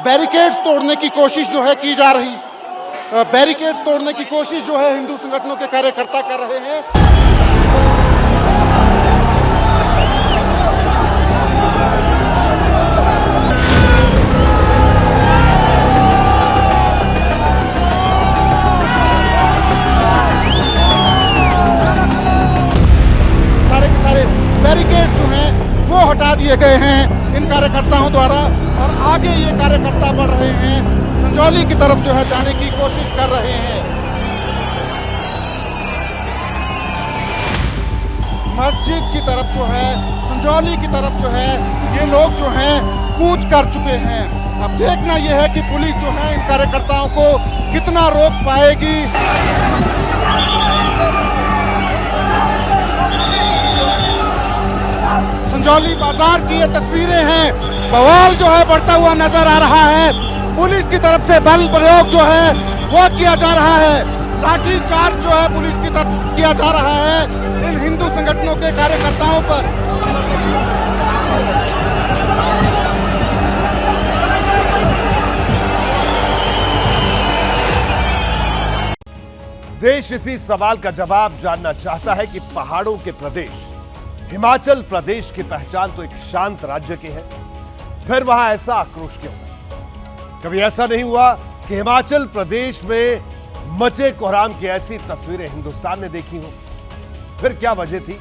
Barricades तोड़ने की कोशिश जो है की जा रही, बैरिकेड्स तोड़ने की कोशिश जो है हिंदू संगठनों के कार्यकर्ता कर रहे हैं। सारे के सारे बैरिकेड्स जो हैं वो हटा दिए गए हैं इन कार्यकर्ताओं द्वारा और आगे ये कार्यकर्ता बढ़ रहे हैं, संजौली की तरफ जो है जाने की कोशिश कर रहे हैं। मस्जिद की तरफ जो है, संजौली की तरफ जो है ये लोग जो हैं कूच कर चुके हैं। अब देखना यह है कि पुलिस जो है इन कार्यकर्ताओं को कितना रोक पाएगी। संजौली बाजार की ये तस्वीरें हैं, बवाल जो है बढ़ता हुआ नजर आ रहा है। पुलिस की तरफ से बल प्रयोग जो है वो किया जा रहा है, लाठी चार्ज जो है पुलिस की तरफ किया जा रहा है इन हिंदू संगठनों के कार्यकर्ताओं पर। देश इसी सवाल का जवाब जानना चाहता है कि पहाड़ों के प्रदेश हिमाचल प्रदेश की पहचान तो एक शांत राज्य की है, फिर वहां ऐसा आक्रोश क्यों? कभी ऐसा नहीं हुआ कि हिमाचल प्रदेश में मचे कोहराम की ऐसी तस्वीरें हिंदुस्तान ने देखी हो? फिर क्या वजह थी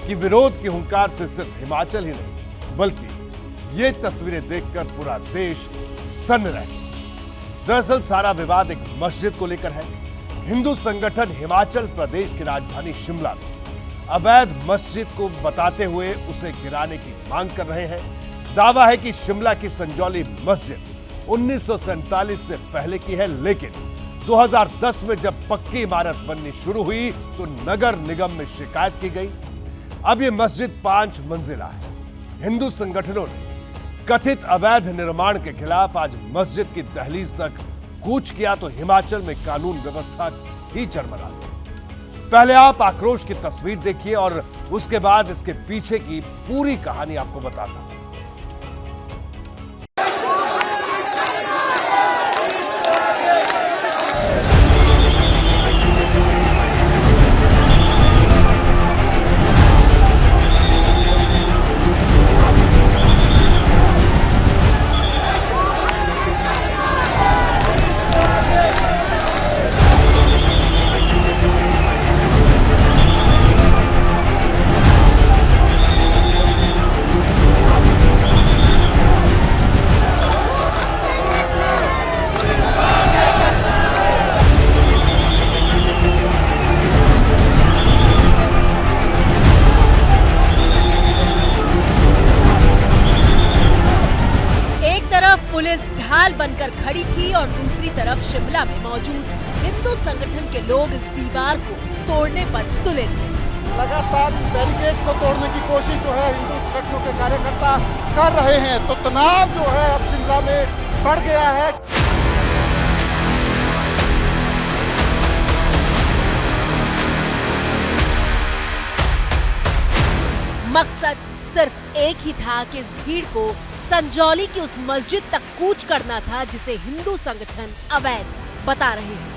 कि विरोध की हुंकार से सिर्फ हिमाचल ही नहीं बल्कि ये तस्वीरें देखकर पूरा देश सन्न रह गया? दरअसल सारा विवाद एक मस्जिद को लेकर है। हिंदू संगठन हिमाचल प्रदेश की राजधानी शिमला में अवैध मस्जिद को बताते हुए उसे गिराने की मांग कर रहे हैं। दावा है कि शिमला की संजौली मस्जिद 1947 से पहले की है, लेकिन 2010 में जब पक्की इमारत बननी शुरू हुई तो नगर निगम में शिकायत की गई। अब यह मस्जिद 5 मंजिला है। हिंदू संगठनों ने कथित अवैध निर्माण के खिलाफ आज मस्जिद की दहलीज तक कूच किया तो हिमाचल में कानून व्यवस्था ही चरमरा गई। पहले आप आक्रोश की तस्वीर देखिए और उसके बाद इसके पीछे की पूरी कहानी आपको बताता हूं। पुलिस ढाल बनकर खड़ी थी और दूसरी तरफ शिमला में मौजूद हिंदू संगठन के लोग इस दीवार को तोड़ने पर तुले थे। लगातार बैरिकेड को तोड़ने की कोशिश जो है हिंदू संगठनों के कार्यकर्ता कर रहे हैं, तो तनाव जो है अब शिमला में बढ़ गया है। मकसद सिर्फ एक ही था कि इस भीड़ को संजौली की उस मस्जिद तक कूच करना था जिसे हिंदू संगठन अवैध बता रहे हैं।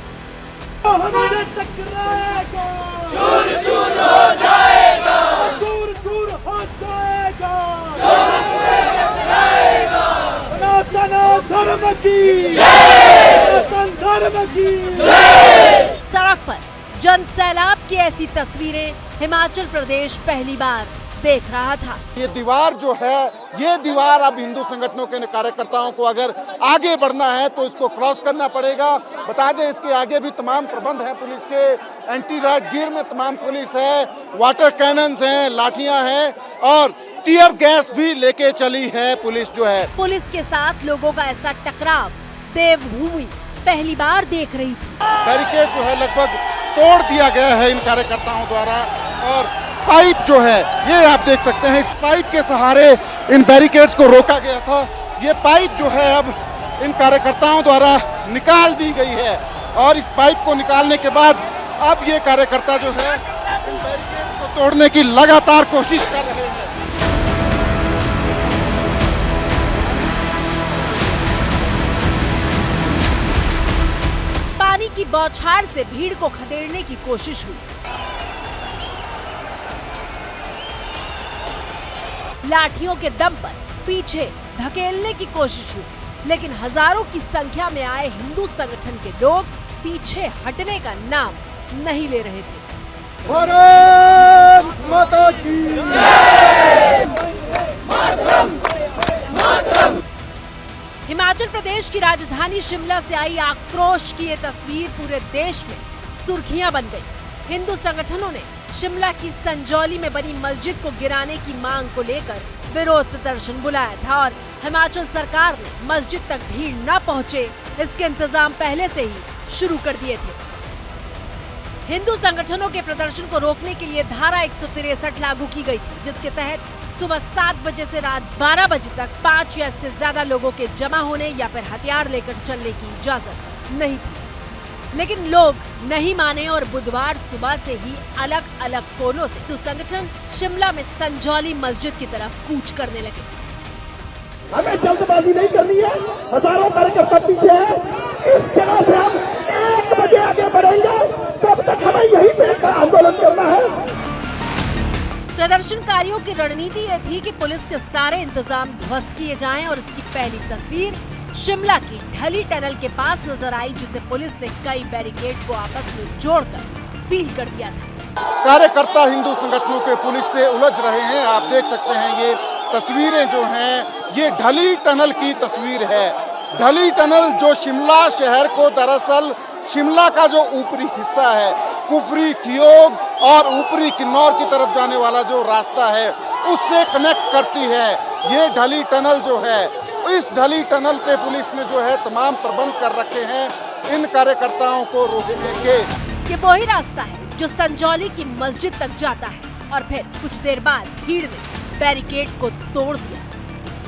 हमसे टकराएगा, चूर चूर हो जाएगा, चूर चूर हो जाएगा, चूर से टकराएगा। सनातन धर्म की जय, सनातन धर्म की जय। सड़क पर जन सैलाब की ऐसी तस्वीरें हिमाचल प्रदेश पहली बार देख रहा था। ये दीवार जो है, ये दीवार अब हिंदू संगठनों के कार्यकर्ताओं को अगर आगे बढ़ना है तो इसको क्रॉस करना पड़ेगा। बता दें इसके आगे भी तमाम प्रबंध हैं पुलिस के, एंटी राइट गियर में तमाम पुलिस है, वाटर कैनन्स हैं, लाठियां हैं और टीयर गैस भी लेके चली है पुलिस जो है। पुलिस के साथ लोगों का ऐसा टकराव देवभूमि पहली बार देख रही थी। बैरिकेड जो है लगभग तोड़ दिया गया है इन कार्यकर्ताओं द्वारा और पाइप जो है ये आप देख सकते हैं, इस पाइप के सहारे इन बैरिकेड्स को रोका गया था। ये पाइप जो है अब इन कार्यकर्ताओं द्वारा निकाल दी गई है और इस पाइप को निकालने के बाद अब ये कार्यकर्ता जो है इन बैरिकेड्स को तोड़ने की लगातार कोशिश कर रहे हैं। बौछार से भीड़ को खदेड़ने की कोशिश हुई। लाठियों के दम पर पीछे धकेलने की कोशिश हुई, लेकिन हजारों की संख्या में आए हिंदू संगठन के लोग पीछे हटने का नाम नहीं ले रहे थे। भारत माता की हिमाचल प्रदेश की राजधानी शिमला से आई आक्रोश की ये तस्वीर पूरे देश में सुर्खियां बन गई। हिंदू संगठनों ने शिमला की संजौली में बनी मस्जिद को गिराने की मांग को लेकर विरोध प्रदर्शन बुलाया था और हिमाचल सरकार ने मस्जिद तक भीड़ न पहुंचे, इसके इंतजाम पहले से ही शुरू कर दिए थे। हिंदू संगठनों के प्रदर्शन को रोकने के लिए धारा 163 लागू की गई थी, जिसके तहत सुबह 7 बजे से रात 12 बजे तक 5 या इससे ज्यादा लोगों के जमा होने या फिर हथियार लेकर चलने की इजाजत नहीं थी। लेकिन लोग नहीं माने और बुधवार सुबह से ही अलग अलग कोनों से हिंदू संगठन शिमला में संजौली मस्जिद की तरफ कूच करने लगे। हमें जल्दबाजी नहीं करनी है, हजारों कार्यकर्ता पीछे है। इस जगह से हम 1 बजे आगे बढ़ेंगे, तब तक हमें यहीं पे आंदोलन करना है। प्रदर्शनकारियों की रणनीति ये थी कि पुलिस के सारे इंतजाम ध्वस्त किए जाएं और इसकी पहली तस्वीर शिमला की ढली टनल के पास नजर आई, जिसे पुलिस ने कई बैरिकेड को आपस में जोड़कर सील कर दिया था। कार्यकर्ता हिंदू संगठनों के पुलिस से उलझ रहे हैं। आप देख सकते हैं ये तस्वीरें जो हैं, ये ढली टनल की तस्वीर है। ढली टनल जो शिमला शहर को, दरअसल शिमला का जो ऊपरी हिस्सा है, कुफरी, ठियोग और ऊपरी किन्नौर की तरफ जाने वाला जो रास्ता है, उससे कनेक्ट करती है। ये ढली टनल जो है, इस ढली टनल पे पुलिस ने जो है तमाम प्रबंध कर रखे हैं इन कार्यकर्ताओं को रोकने के। ये वही रास्ता है जो संजौली की मस्जिद तक जाता है और फिर कुछ देर बाद भीड़ ने बैरिकेड को तोड़ दिया।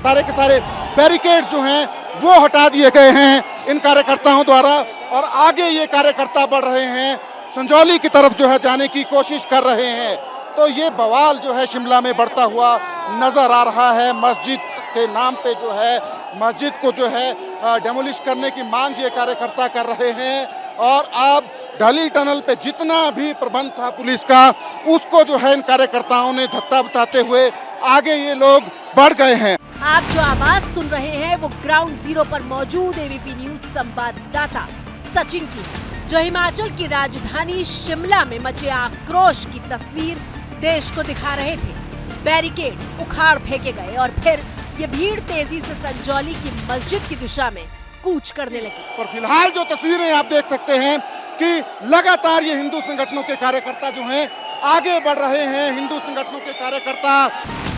सारे के सारे बैरिकेड जो हैं वो हटा दिए गए हैं इन कार्यकर्ताओं द्वारा और आगे ये कार्यकर्ता बढ़ रहे हैं, संजौली की तरफ जो है जाने की कोशिश कर रहे हैं। तो ये बवाल जो है शिमला में बढ़ता हुआ नजर आ रहा है। मस्जिद के नाम पे जो है मस्जिद को जो है डेमोलिश करने की मांग ये कार्यकर्ता कर रहे हैं और अब ढली टनल पे जितना भी प्रबंध था पुलिस का, उसको जो है इन कार्यकर्ताओं ने धत्ता बताते हुए आगे ये लोग बढ़ गए हैं। आप जो आवाज सुन रहे हैं वो ग्राउंड जीरो पर मौजूद एबीपी न्यूज संवाददाता सचिन की, जो हिमाचल की राजधानी शिमला में मचे आक्रोश की तस्वीर देश को दिखा रहे थे। बैरिकेड उखाड़ फेंके गए और फिर ये भीड़ तेजी से संजौली की मस्जिद की दिशा में कूच करने लगी। पर फिलहाल जो तस्वीरें आप देख सकते हैं कि लगातार ये हिंदू संगठनों के कार्यकर्ता जो हैं आगे बढ़ रहे हैं। हिंदू संगठनों के कार्यकर्ता,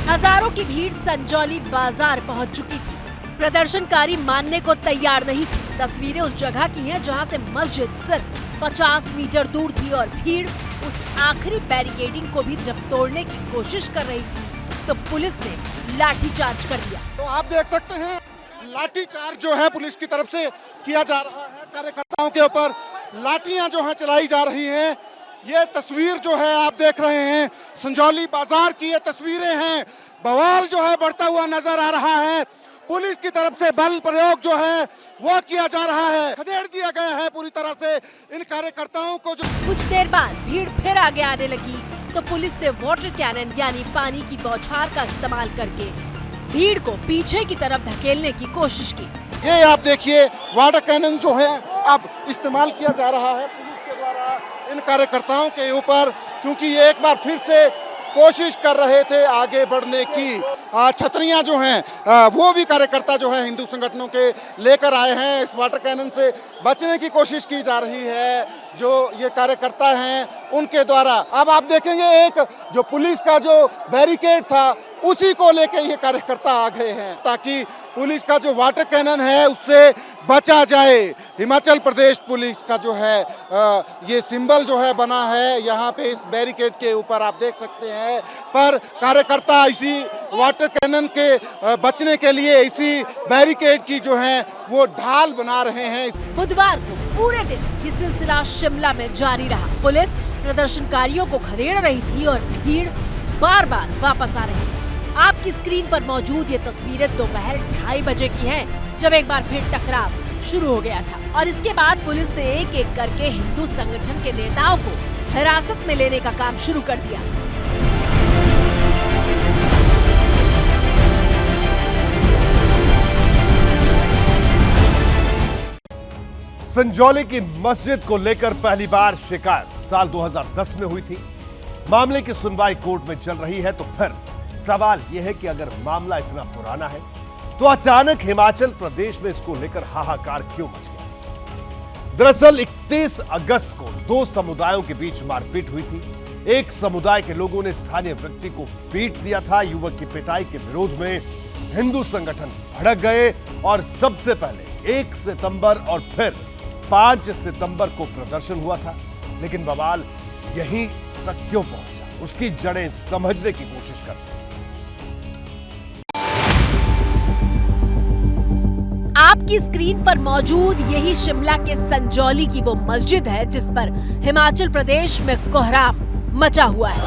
हजारों की भीड़ संजौली बाजार पहुंच चुकी थी। प्रदर्शनकारी मानने को तैयार नहीं थे। तस्वीरें उस जगह की हैं जहां से मस्जिद सिर्फ 50 मीटर दूर थी और भीड़ उस आखिरी बैरिकेडिंग को भी जब तोड़ने की कोशिश कर रही थी तो पुलिस ने लाठीचार्ज कर दिया। तो आप देख सकते हैं लाठीचार्ज जो है पुलिस की तरफ से किया जा रहा है। कार्यकर्ताओं के ऊपर लाठियां जो है चलाई जा रही हैं। ये तस्वीर जो है आप देख रहे हैं संजौली बाजार की ये तस्वीरें हैं। बवाल जो है बढ़ता हुआ नजर आ रहा है। पुलिस की तरफ से बल प्रयोग जो है वो किया जा रहा है। खदेड़ दिया गया है पूरी तरह से इन कार्यकर्ताओं को। जो कुछ देर बाद भीड़ फिर आगे आने लगी तो पुलिस ने वाटर कैनन यानी पानी की बौछार का इस्तेमाल करके भीड़ को पीछे की तरफ धकेलने की कोशिश की। ये आप देखिए वाटर कैनन जो है अब इस्तेमाल किया जा रहा है पुलिस के द्वारा इन कार्यकर्ताओं के ऊपर, क्योंकि ये एक बार फिर से कोशिश कर रहे थे आगे बढ़ने की। छतरियां जो हैं वो भी कार्यकर्ता जो है हिंदू संगठनों के लेकर आए हैं। इस वाटर कैनन से बचने की कोशिश की जा रही है जो ये कार्यकर्ता हैं उनके द्वारा। अब आप देखेंगे एक जो पुलिस का जो बैरिकेड था उसी को लेके ये कार्यकर्ता आ गए हैं ताकि पुलिस का जो वाटर कैनन है उससे बचा जाए। हिमाचल प्रदेश पुलिस का जो है ये सिंबल जो है बना है यहाँ पे इस बैरिकेड के ऊपर आप देख सकते हैं। पर कार्यकर्ता इसी वाटर कैनन के बचने के लिए इसी बैरिकेड की जो है वो ढाल बना रहे हैं। बुधवार को पूरे दिन ये सिलसिला शिमला में जारी रहा। पुलिस प्रदर्शनकारियों को खदेड़ रही थी और भीड़ बार बार वापस आ रही थी। आपकी स्क्रीन पर मौजूद ये तस्वीरें दोपहर 2:30 बजे की हैं, जब एक बार फिर टकराव शुरू हो गया था और इसके बाद पुलिस ने एक एक करके हिंदू संगठन के नेताओं को हिरासत में लेने का काम शुरू कर दिया। संजौली की मस्जिद को लेकर पहली बार शिकायत साल 2010 में हुई थी। मामले की सुनवाई कोर्ट में चल रही है, तो फिर सवाल यह है कि अगर मामला इतना पुराना है तो अचानक हिमाचल प्रदेश में इसको लेकर हाहाकार क्यों मच गया? दरअसल 31 अगस्त को दो समुदायों के बीच मारपीट हुई थी। एक समुदाय के लोगों ने स्थानीय व्यक्ति को पीट दिया था। युवक की पिटाई के विरोध में हिंदू संगठन भड़क गए और सबसे पहले 1 सितंबर और फिर 5 सितंबर को प्रदर्शन हुआ था। लेकिन बवाल यहीं तक क्यों पहुंचा, उसकी जड़ें समझने की कोशिश करते हैं। आपकी स्क्रीन पर मौजूद यही शिमला के संजौली की वो मस्जिद है जिस पर हिमाचल प्रदेश में कोहराम मचा हुआ है।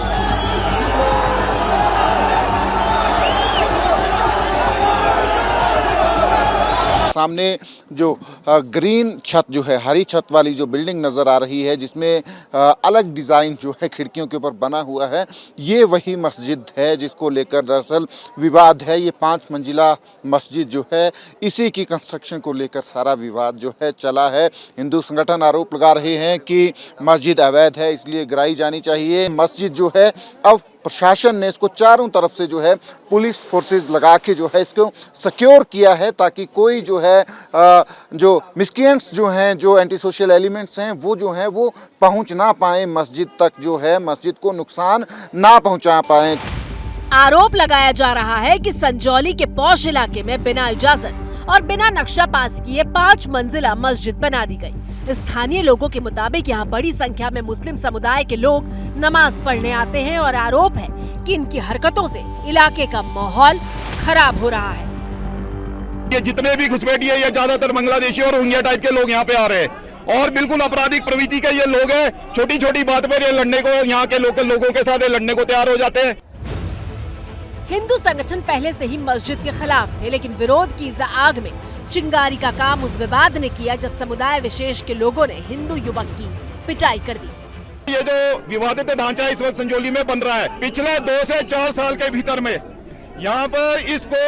सामने जो ग्रीन छत जो है, हरी छत वाली जो बिल्डिंग नज़र आ रही है जिसमें अलग डिज़ाइन जो है खिड़कियों के ऊपर बना हुआ है, ये वही मस्जिद है जिसको लेकर दरअसल विवाद है। ये 5 मंजिला मस्जिद जो है, इसी की कंस्ट्रक्शन को लेकर सारा विवाद जो है चला है। हिंदू संगठन आरोप लगा रहे हैं कि मस्जिद अवैध है, इसलिए गिराई जानी चाहिए। मस्जिद जो है अब प्रशासन ने इसको चारों तरफ से जो है पुलिस फोर्सेस लगा के जो है इसको सिक्योर किया है ताकि कोई जो है जो मिसक्रिएंट्स जो हैं, जो एंटी सोशल एलिमेंट्स हैं, वो जो हैं वो पहुंच ना पाए मस्जिद तक, जो है मस्जिद को नुकसान ना पहुंचा पाए। आरोप लगाया जा रहा है कि संजौली के पौष इलाके में बिना इजाजत और बिना नक्शा पास किए 5 मंजिला मस्जिद बना दी गई। स्थानीय लोगों के मुताबिक यहाँ बड़ी संख्या में मुस्लिम समुदाय के लोग नमाज पढ़ने आते हैं और आरोप है कि इनकी हरकतों से इलाके का माहौल खराब हो रहा है। ये जितने भी घुसपैठिए ये ज्यादातर बांग्लादेशी और रोहिंग्या टाइप के लोग यहाँ पे आ रहे हैं और बिल्कुल आपराधिक प्रवृत्ति के ये लोग हैं। छोटी छोटी बात पर ये लड़ने को, यहाँ के लोकल लोगों के साथ लड़ने को तैयार हो जाते हैं। हिंदू संगठन पहले से ही मस्जिद के खिलाफ थे, लेकिन विरोध की आग में चिंगारी का काम उस विवाद ने किया जब समुदाय विशेष के लोगों ने हिंदू युवक की पिटाई कर दी। ये जो विवादित ढांचा इस वक्त संजौली में बन रहा है, पिछले 2 से 4 साल के भीतर में यहाँ पर इसको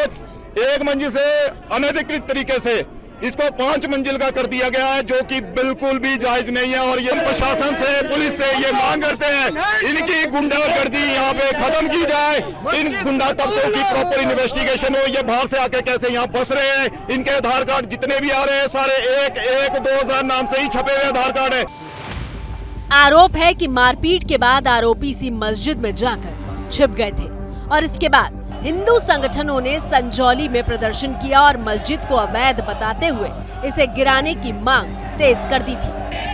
1 मंजिल से अनधिकृत तरीके से इसको 5 मंजिल का कर दिया गया है, जो कि बिल्कुल भी जायज नहीं है। और ये प्रशासन से, पुलिस से ये मांग करते हैं इनकी गुंडागर्दी यहाँ पे खत्म की जाए, इन गुंडा तत्वों की प्रॉपर इन्वेस्टिगेशन हो। ये बाहर से आके कैसे यहाँ बस रहे हैं, इनके आधार कार्ड जितने भी आ रहे हैं सारे 1-1-2000 नाम से ही छपे हुए आधार कार्ड है। आरोप है कि मारपीट के बाद आरोपी इसी मस्जिद में जाकर छिप गए थे और इसके बाद हिंदू संगठनों ने संजौली में प्रदर्शन किया और मस्जिद को अवैध बताते हुए इसे गिराने की मांग तेज कर दी थी।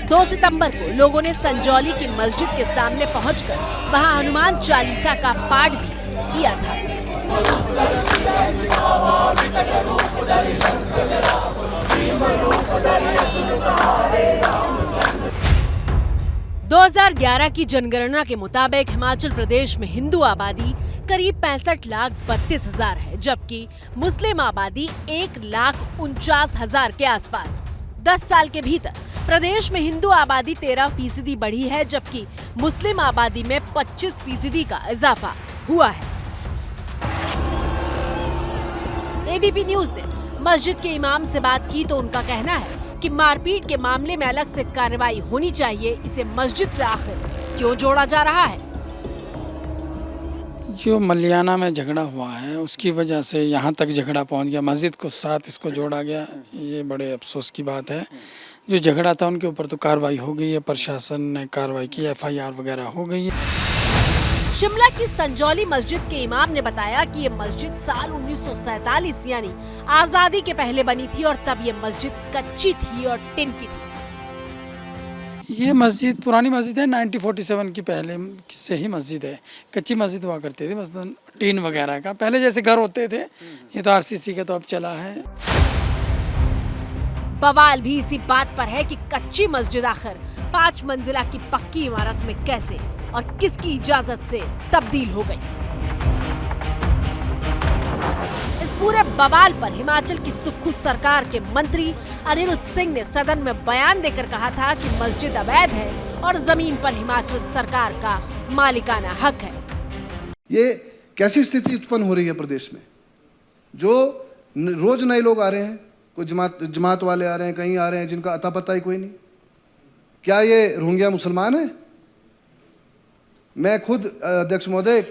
2 सितंबर को लोगों ने संजौली की मस्जिद के सामने पहुंचकर वहां हनुमान चालीसा का पाठ भी किया था। 2011 की जनगणना के मुताबिक हिमाचल प्रदेश में हिंदू आबादी करीब 65,32,000 है, जबकि मुस्लिम आबादी 1,49,000 के आसपास। 10 साल के भीतर प्रदेश में हिंदू आबादी 13% बढ़ी है, जबकि मुस्लिम आबादी में 25% का इजाफा हुआ है। एबीपी न्यूज ने मस्जिद के इमाम से बात की तो उनका कहना है कि मारपीट के मामले में अलग से कार्रवाई होनी चाहिए। इसे मस्जिद से आखिर क्यों जोड़ा जा रहा है? जो मलियाना में झगड़ा हुआ है उसकी वजह से यहाँ तक झगड़ा पहुँच गया, मस्जिद को साथ इसको जोड़ा गया। ये बड़े अफसोस की बात है। जो झगड़ा था उनके ऊपर तो कार्रवाई हो गई है, प्रशासन ने कार्रवाई की, FIR वगैरह हो गई है। शिमला की संजौली मस्जिद के इमाम ने बताया कि ये मस्जिद साल 1947 यानी आजादी के पहले बनी थी और तब ये मस्जिद कच्ची थी और टिन की थी। ये मस्जिद पुरानी मस्जिद है, 1947 की पहले से ही मस्जिद है। कच्ची मस्जिद हुआ करती थी, मसलन टीन वगैरह का, पहले जैसे घर होते थे। ये तो RCC का तो अब चला है। बवाल भी इसी बात पर है कि कच्ची मस्जिद आखिर 5 मंजिला की पक्की इमारत में कैसे और किसकी इजाजत से तब्दील हो गई। इस पूरे बवाल पर हिमाचल की सुक्खू सरकार के मंत्री अनिरुद्ध सिंह ने सदन में बयान देकर कहा था कि मस्जिद अवैध है और जमीन पर हिमाचल सरकार का मालिकाना हक है। ये कैसी स्थिति उत्पन्न हो रही है प्रदेश में, जो रोज नए लोग आ रहे हैं, कोई जमात वाले आ रहे हैं, कहीं आ रहे हैं जिनका अता पता ही कोई नहीं। क्या ये रोहिंग्या मुसलमान है? मैं खुद अध्यक्ष महोदय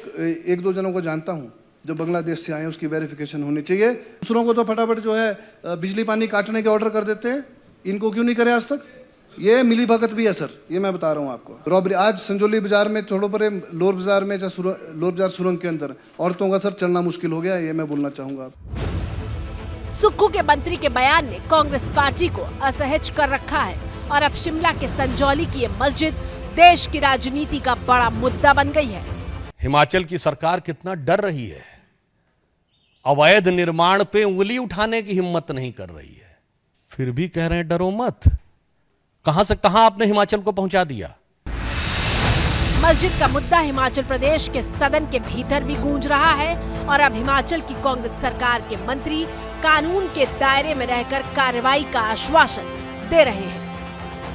एक दो जनों को जानता हूं जो बांग्लादेश से आए हैं, उसकी वेरिफिकेशन होनी चाहिए। दूसरों को तो फटाफट जो है बिजली पानी काटने के ऑर्डर कर देते हैं, इनको क्यों नहीं करे आज तक? ये मिली भगत भी है सर, ये मैं बता रहा हूँ आपको। रॉबरी आज संजौली बाजार में, छोड़ो परे लोअर बाजार में, लोअर बाजार सुरंग के अंदर औरतों का सर चलना मुश्किल हो गया, ये मैं बोलना चाहूंगा। सुक्खू के मंत्री के बयान ने कांग्रेस पार्टी को असहज कर रखा है और अब शिमला के संजौली की ये मस्जिद देश की राजनीति का बड़ा मुद्दा बन गई है। हिमाचल की सरकार कितना डर रही है, अवैध निर्माण पे उंगली उठाने की हिम्मत नहीं कर रही है, फिर भी कह रहे हैं डरो मत। कहां से कहां आपने हिमाचल को पहुंचा दिया। मस्जिद का मुद्दा हिमाचल प्रदेश के सदन के भीतर भी गूंज रहा है और अब हिमाचल की कांग्रेस सरकार के मंत्री कानून के दायरे में रहकर कार्रवाई का आश्वासन दे रहे हैं।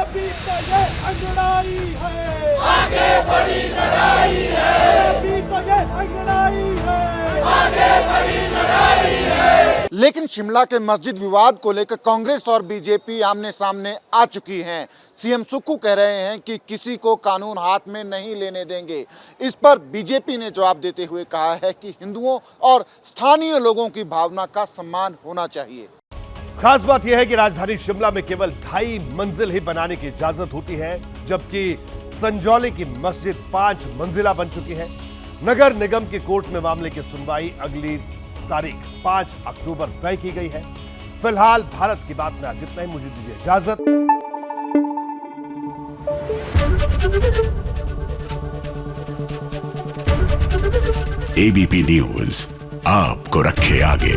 अभी तो ये अंगड़ाई है, आगे बड़ी लड़ाई है, अभी तो ये अंगड़ाई है, आगे बड़ी लड़ाई है। लेकिन शिमला के मस्जिद विवाद को लेकर कांग्रेस और बीजेपी आमने सामने आ चुकी हैं। सीएम सुक्खू कह रहे हैं कि किसी को कानून हाथ में नहीं लेने देंगे। इस पर बीजेपी ने जवाब देते हुए कहा है कि हिंदुओं और स्थानीय लोगों की भावना का सम्मान होना चाहिए। खास बात यह है कि राजधानी शिमला में केवल 2.5 मंजिल ही बनाने की इजाजत होती है, जबकि संजौली की मस्जिद 5 मंजिला बन चुकी है। नगर निगम की कोर्ट में मामले की सुनवाई अगली तारीख 5 अक्टूबर तय की गई है। फिलहाल भारत की बात में आज इतना ही। मुझे दीजिए इजाजत। एबीपी न्यूज आपको रखे आगे।